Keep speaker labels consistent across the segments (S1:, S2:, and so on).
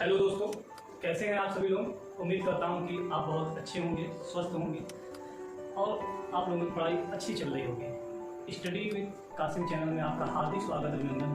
S1: Hello दोस्तों, कैसे हैं आप सभी लोग। उम्मीद करता हूं कि आप बहुत अच्छे होंगे, स्वस्थ होंगे और आप लोगों की पढ़ाई अच्छी चल रही होगी। स्टडी विद कासिम चैनल में आपका हार्दिक स्वागत अभिनंदन।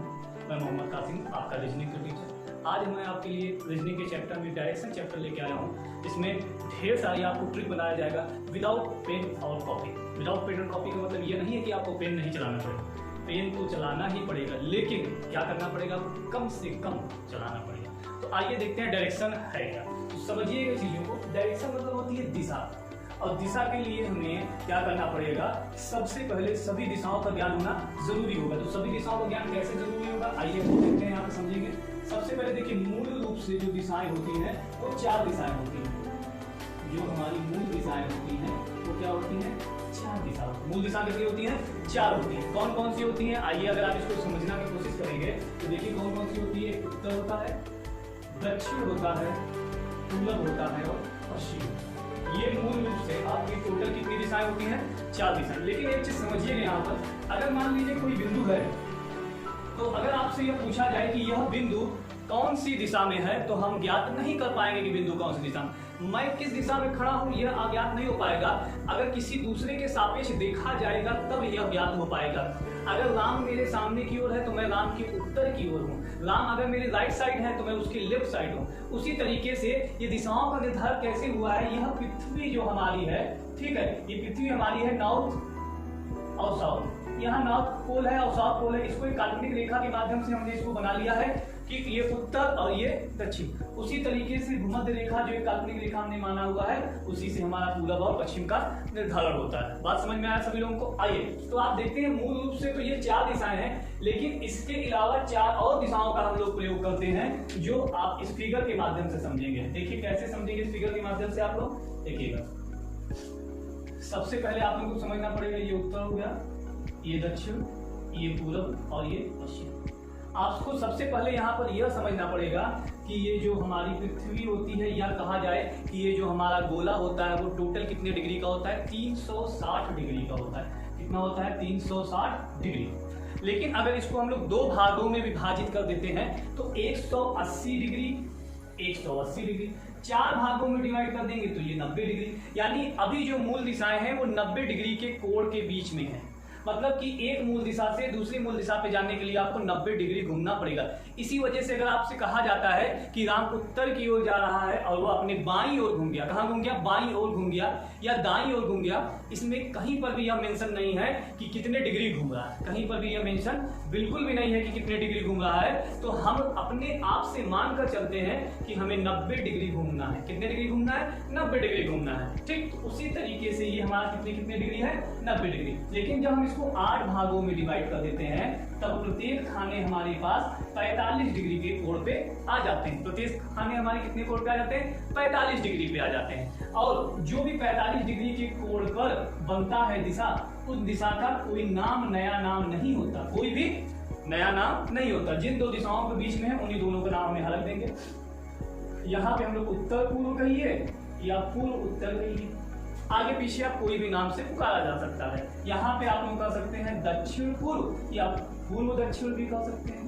S1: मैं मोहम्मद कासिम, आपका रीजनिंग का टीचर। आज मैं आपके लिए रीजनिंग के चैप्टर में डायरेक्शन चैप्टर लेके आया हूँ। इसमें ढेर सारी आपको ट्रिक बनाया जाएगा विदाउट पेन और कॉपी। विदाउट पेन और कॉपी का मतलब ये नहीं है कि आपको पेन नहीं चलाना पड़ेगा, पेन तो चलाना ही पड़ेगा, लेकिन क्या करना पड़ेगा, कम से कम चलाना पड़ेगा। तो आइए देखते हैं डायरेक्शन है क्या। तो समझिएगा चीजों को। डायरेक्शन मतलब होती है दिशा, और दिशा के लिए हमें क्या करना पड़ेगा, सबसे पहले सभी दिशाओं का ज्ञान होना जरूरी होगा। तो सभी दिशाओं का ज्ञान कैसे जरूरी होगा, आइए हम देखते हैं, यहाँ पे समझेंगे। सबसे पहले देखिए, मूल रूप से जो दिशाएं होती हैं वो 4 दिशाएं होती हैं। जो हमारी मूल दिशाएं होती हैं वो क्या होती हैं, 4 दिशा। मूल दिशा कितनी होती है, 4 होती है। कौन कौन सी होती हैं, आइए अगर आप इसको समझने की कोशिश करेंगे तो देखिए कौन कौन सी होती है। उत्तर होता है, दक्षिण होता है, पूर्व होता है और पश्चिम। ये मूल रूप से आपकी टोटल कितनी दिशाएं होती हैं, 4 दिशाएं। लेकिन एक चीज समझिएगा यहाँ पर, अगर मान लीजिए कोई बिंदु है, तो अगर आपसे यह पूछा जाए कि यह बिंदु कौन सी दिशा में है, तो हम ज्ञात नहीं कर पाएंगे कि बिंदु कौन सी दिशा में। मैं किस दिशा में खड़ा हूं यह अज्ञात नहीं हो पाएगा। अगर किसी दूसरे के सापेक्ष देखा जाएगा तब यह ज्ञात हो पाएगा। अगर राम मेरे सामने की ओर है तो मैं राम के उत्तर की ओर हूँ। राम अगर मेरी राइट साइड है तो मैं उसकी लेफ्ट साइड हूँ। उसी तरीके से ये दिशाओं का निर्धारण कैसे हुआ है, यह पृथ्वी जो हमारी है, ठीक है, ये पृथ्वी हमारी है नॉर्थ और साउथ। यहाँ नॉर्थ पोल है और साउथ पोल है। इसको एक काल्पनिक रेखा के माध्यम से हमने इसको बना लिया है कि ये उत्तर और ये दक्षिण। उसी तरीके से भूमध्य रेखा जो एक काल्पनिक रेखा हमने माना हुआ है, उसी से हमारा पूरब और पश्चिम का निर्धारण होता है। बात समझ में आया सभी लोगों को। आइए तो आप देखते हैं, मूल रूप से तो ये 4 दिशाएं हैं, लेकिन इसके अलावा 4 और दिशाओं का हम लोग प्रयोग करते हैं, जो आप इस फिगर के माध्यम से समझेंगे। देखिए कैसे समझेंगे इस फिगर के माध्यम से आप लोग, देखिएगा। सबसे पहले आप लोगों को समझना पड़ेगा, ये उत्तर हो गया, ये दक्षिण, ये पूरब और ये पश्चिम। आपको सबसे पहले यहाँ पर यह समझना पड़ेगा कि ये जो हमारी पृथ्वी होती है, या कहा जाए कि ये जो हमारा गोला होता है वो टोटल कितने डिग्री का होता है, 360 डिग्री का होता है। कितना होता है, 360 डिग्री। लेकिन अगर इसको हम लोग 2 भागों में विभाजित कर देते हैं तो 180 डिग्री, 180 डिग्री 4 भागों में डिवाइड कर देंगे तो ये 90 डिग्री। यानी अभी जो मूल दिशाएं हैं वो 90 डिग्री के कोण के बीच में है। मतलब कि एक मूल दिशा से दूसरी मूल दिशा पे जाने के लिए आपको 90 डिग्री घूमना पड़ेगा। इसी वजह से अगर आपसे कहा जाता है कि राम उत्तर की ओर जा रहा है और वो अपने बाईं ओर घूम गया, कहाँ घूम गया, बाईं ओर घूम गया या दाईं ओर घूम गया, इसमें कहीं पर भी यह मेंशन नहीं है कि कितने डिग्री घूम रहा है। कहीं पर भी यह मेंशन बिल्कुल भी नहीं है कि कितने डिग्री घूम रहा है। तो हम अपने आप से मानकर चलते हैं कि हमें 90 डिग्री घूमना है। कितने डिग्री घूमना है, 90 डिग्री घूमना है। ठीक, तो उसी तरीके से ये हमारा कितने डिग्री है, 90 डिग्री। लेकिन जब हम इसको 8 भागों में डिवाइड कर देते हैं तब प्रत्येक खाने हमारे पास 45 डिग्री के कोण पे आ जाते हैं। प्रत्येक खाने हमारे कितने कोण पे आ जाते हैं, 45 डिग्री पे आ जाते हैं। और जो भी 45 डिग्री के कोण पर बनता है दिशा, उस दिशा का कोई नाम, नया नाम नहीं होता, कोई भी नया नाम नहीं होता। जिन 2 दिशाओं के बीच में है उन्हीं दोनों का नाम हमें अलग देंगे। यहाँ पे हम लोग उत्तर पूर्व कहिए या पूर्व उत्तर कहिए, आगे पीछे आप कोई भी नाम से पुकारा जा सकता है। यहाँ पे आप लोग कह सकते हैं दक्षिण पूर्व या पूर्व दक्षिण भी कह सकते हैं।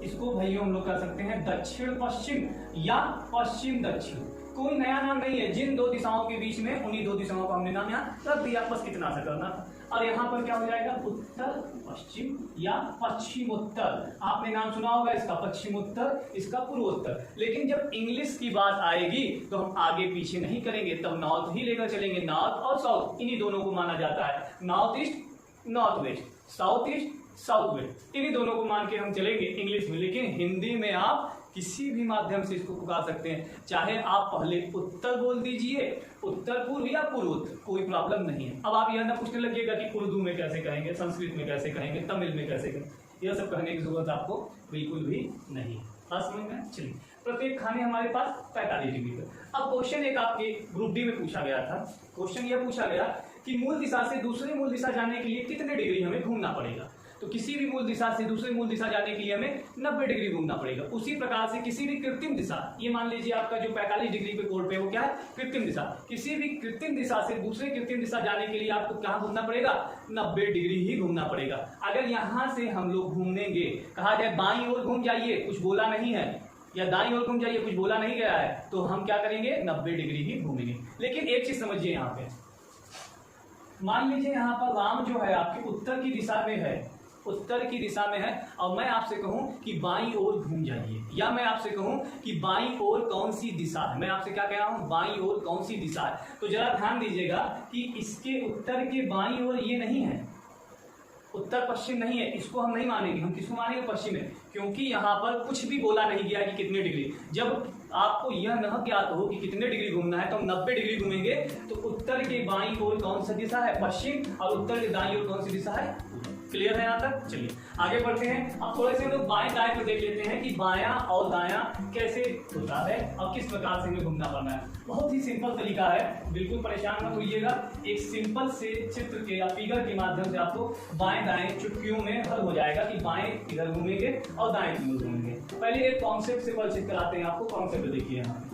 S1: इसको भाइयों हम लोग कह सकते हैं दक्षिण पश्चिम या पश्चिम दक्षिण। कोई नया नाम नहीं है। जिन 2 दिशाओं के बीच में उन्हीं 2 दिशाओं का हमने नाम यहाँ रख दिया, बस इतना सा करना था। और यहाँ पर क्या हो जाएगा, उत्तर पश्चिम या पश्चिमोत्तर। आपने नाम सुना होगा इसका, पश्चिमोत्तर, इसका पूर्वोत्तर। लेकिन जब इंग्लिश की बात आएगी तो हम आगे पीछे नहीं करेंगे, तब नॉर्थ ही लेकर चलेंगे। नॉर्थ और साउथ इन्हीं दोनों को माना जाता है। North east north west, south east south west, इन्हीं दोनों को मान के हम चलेंगे इंग्लिश में। लेकिन हिंदी में आप किसी भी माध्यम से इसको पुकार सकते हैं। चाहे आप पहले उत्तर बोल दीजिए, उत्तर पूर्व या पूर्वोत्तर, कोई प्रॉब्लम नहीं है। अब आप यह ना पूछने लगिएगा कि उर्दू में कैसे कहेंगे, संस्कृत में कैसे कहेंगे, तमिल में कैसे कहेंगे, यह सब कहने की जरूरत आपको बिल्कुल भी नहीं है। बात समझ में? चलिए, प्रत्येक खाने हमारे पास 45 डिग्री पर। अब क्वेश्चन एक आपके ग्रुप डी में पूछा गया था। क्वेश्चन यह पूछा गया कि मूल दिशा से दूसरे मूल दिशा जाने के लिए कितने डिग्री हमें घूमना पड़ेगा। तो किसी भी मूल दिशा से दूसरे मूल दिशा जाने के लिए हमें 90 डिग्री घूमना पड़ेगा। उसी प्रकार से किसी भी कृत्रिम दिशा, ये मान लीजिए आपका जो 45 डिग्री पे कोण पे वो क्या है, कृत्रिम दिशा। किसी भी कृत्रिम दिशा से दूसरे कृत्रिम दिशा जाने के लिए आपको कहाँ घूमना पड़ेगा, 90 डिग्री ही घूमना पड़ेगा। अगर यहाँ से हम लोग घूमेंगे, कहा जाए बाईं ओर घूम जाइए, कुछ बोला नहीं है, या दाईं ओर घूम जाइए, कुछ बोला नहीं गया है, तो हम क्या करेंगे 90 डिग्री ही घूमेंगे। लेकिन एक चीज समझिए, यहाँ पे मान लीजिए यहाँ पर राम जो है आपके उत्तर की दिशा में है, उत्तर की दिशा में है, और मैं आपसे कहूं कि बाईं ओर घूम जाइए, या मैं आपसे कहूं कि बाईं ओर कौन सी दिशा है, मैं आपसे क्या कह रहा हूं, बाईं ओर कौन सी दिशा है। तो जरा ध्यान दीजिएगा कि इसके उत्तर के बाईं ओर ये नहीं है, उत्तर पश्चिम नहीं है, इसको हम नहीं मानेंगे। हम किसको मानेंगे, पश्चिम है, क्योंकि यहाँ पर कुछ भी बोला नहीं गया कि कितने डिग्री। जब आपको यह न ज्ञात हो कि कितने डिग्री घूमना है तो हम 90 डिग्री घूमेंगे। तो उत्तर के बाईं ओर कौन सा दिशा है, पश्चिम, और उत्तर के दाईं ओर कौन सी दिशा है। क्लियर है यहाँ तक? चलिए आगे बढ़ते हैं। अब थोड़े से हम लोग बाएं दाएं पे देख लेते हैं कि बायां और दायां कैसे होता है और किस प्रकार से हमें घूमना पड़ना है। बहुत ही सिंपल तरीका है, बिल्कुल परेशान मत होइएगा। एक सिंपल से चित्र के या फिगर के माध्यम से आपको बाएं दाएं चुटकियों में हल हो जाएगा कि बाएं किधर घूमेंगे और दाएं किधर घूमेंगे। पहले एक कॉन्सेप्ट से परिचित कराते हैं आपको। कॉन्सेप्ट देखिए यहाँ,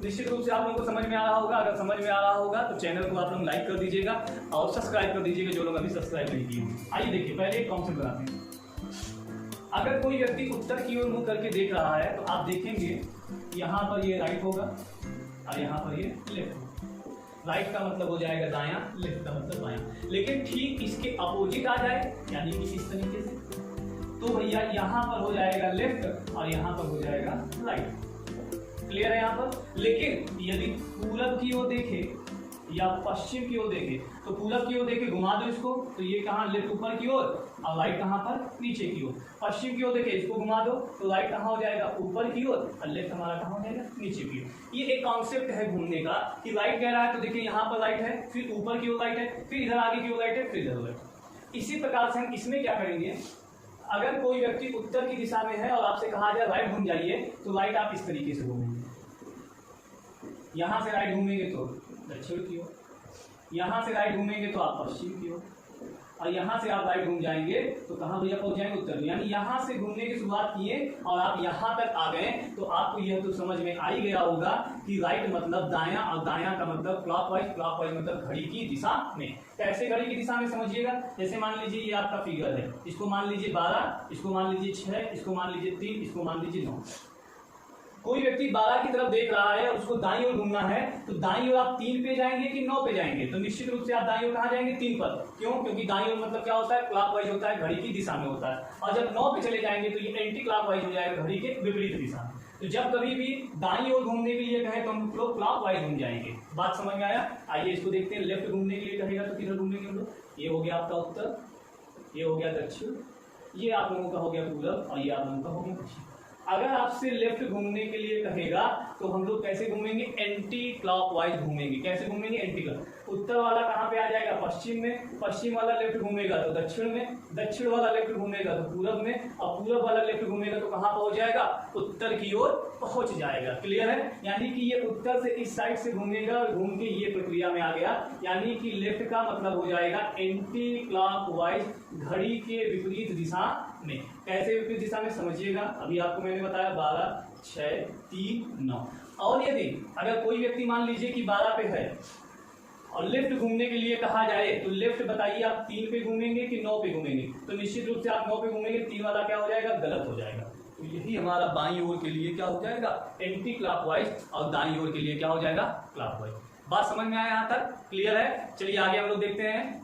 S1: निश्चित रूप से आप लोगों को समझ में आ रहा होगा। अगर समझ में आ रहा होगा तो चैनल को आप लोग लाइक कर दीजिएगा और सब्सक्राइब कर दीजिएगा, जो लोग अभी सब्सक्राइब नहीं किए। आइए देखिए, पहले एक कॉन्सेप्ट बनाते हैं। अगर कोई व्यक्ति उत्तर की ओर मुंह करके देख रहा है तो आप देखेंगे यहाँ पर ये राइट होगा और यहाँ पर ये लेफ्ट होगा। राइट का मतलब हो जाएगा दायां, लेफ्ट का मतलब बायां। लेकिन ठीक इसके अपोजिट आ जाए, यानी कि इस तरीके से, तो भैया यहाँ पर हो जाएगा लेफ्ट और यहाँ पर हो जाएगा राइट। क्लियर है यहाँ पर? लेकिन यदि पूरब की ओर देखे या पश्चिम की ओर देखे, तो पूरब की ओर देखे घुमा दो इसको, तो ये कहाँ, लेफ्ट ऊपर की ओर और राइट कहाँ पर, नीचे की ओर। पश्चिम की ओर देखे, इसको घुमा दो तो राइट कहाँ हो जाएगा, ऊपर की ओर, और लेफ्ट हमारा कहाँ हो जाएगा, नीचे की ओर। ये एक कॉन्सेप्ट है घूमने का कि राइट कह रहा है तो देखिए यहाँ पर राइट है, फिर ऊपर की ओर राइट है, फिर इधर आगे की ओर राइट है, फिर इधर राइट। इसी प्रकार से हम इसमें क्या करेंगे, अगर कोई व्यक्ति उत्तर की दिशा में है और आपसे कहा जाए राइट घूम जाइए, तो राइट आप इस तरीके से घूमेंगे। यहां से राइट घूमेंगे तो दक्षिण की ओर, यहां से राइट घूमेंगे तो आप पश्चिम की ओर, और यहां से आप राइट घूम जाएंगे तो कहां भैया पहुंच जाएंगे, उत्तर में। यानी यहां से घूमने की शुरुआत किए और आप यहां तक आ गए, तो आपको यह तो समझ में आ ही गया होगा कि राइट मतलब दायां और दायां का मतलब क्लॉकवाइज, क्लॉकवाइज मतलब घड़ी की दिशा में। कैसे घड़ी की दिशा में समझिएगा, जैसे मान लीजिए ये आपका फिगर है, इसको मान लीजिए 12, इसको मान लीजिए 6, इसको मान लीजिए 3, इसको मान लीजिए 9। कोई व्यक्ति 12 की तरफ देख रहा है और उसको दाईं ओर घूमना है, तो दाईं ओर आप 3 पे जाएंगे कि 9 पे जाएंगे, तो निश्चित रूप से आप दाईं ओर कहाँ जाएंगे, 3 पर। क्यों? क्योंकि दाईं ओर मतलब क्या होता है, क्लॉकवाइज होता है, घड़ी की दिशा में होता है। और जब 9 पे चले जाएंगे तो ये एंटी क्लॉकवाइज हो जाएगा, घड़ी के विपरीत दिशा में। तो जब कभी भी दाईं ओर घूमने के लिए कहे तो हम लोग क्लॉकवाइज घूम जाएंगे। बात समझ में आया? आइए इसको देखते हैं। लेफ्ट घूमने के लिए कहेगा तो किधर घूमेंगे हम लोग, ये हो गया आपका उत्तर, ये हो गया दक्षिण, ये आप लोगों का हो गया पूरब, और ये आप लोगों का हो गया पश्चिम। अगर आपसे लेफ्ट घूमने के लिए कहेगा तो हम लोग कैसे घूमेंगे, एंटी क्लॉकवाइज घूमेंगे। कैसे घूमेंगे, एंटी क्लॉक। उत्तर वाला कहाँ पे आ जाएगा, पश्चिम में, पश्चिम वाला लेफ्ट घूमेगा तो दक्षिण में, दक्षिण वाला लेफ्ट घूमेगा तो पूरब में, और पूरब वाला लेफ्ट घूमेगा तो कहाँ पहुंच जाएगा, उत्तर की ओर पहुंच जाएगा। क्लियर है? यानी कि ये उत्तर से इस साइड से घूमेगा और घूम के ये प्रक्रिया में आ गया। यानी कि लेफ्ट का मतलब हो जाएगा एंटी क्लॉकवाइज, घड़ी के विपरीत दिशा में। कैसे विपरीत दिशा में समझिएगा, अभी आपको मैंने बताया 12, 6, 3, 9। और यदि अगर कोई व्यक्ति मान लीजिए कि 12 पे है और लेफ्ट घूमने के लिए कहा जाए, तो लेफ्ट बताइए आप 3 पे घूमेंगे कि 9 पे घूमेंगे, तो निश्चित रूप से आप 9 पे घूमेंगे, 3 वाला क्या हो जाएगा, गलत हो जाएगा। तो यही हमारा बाईं ओर के लिए क्या हो जाएगा, एंटी क्लॉकवाइज, और दाईं ओर के लिए क्या हो जाएगा, क्लॉकवाइज। बात समझ में आया यहाँ तक? क्लियर है? चलिए आगे हम लोग देखते हैं।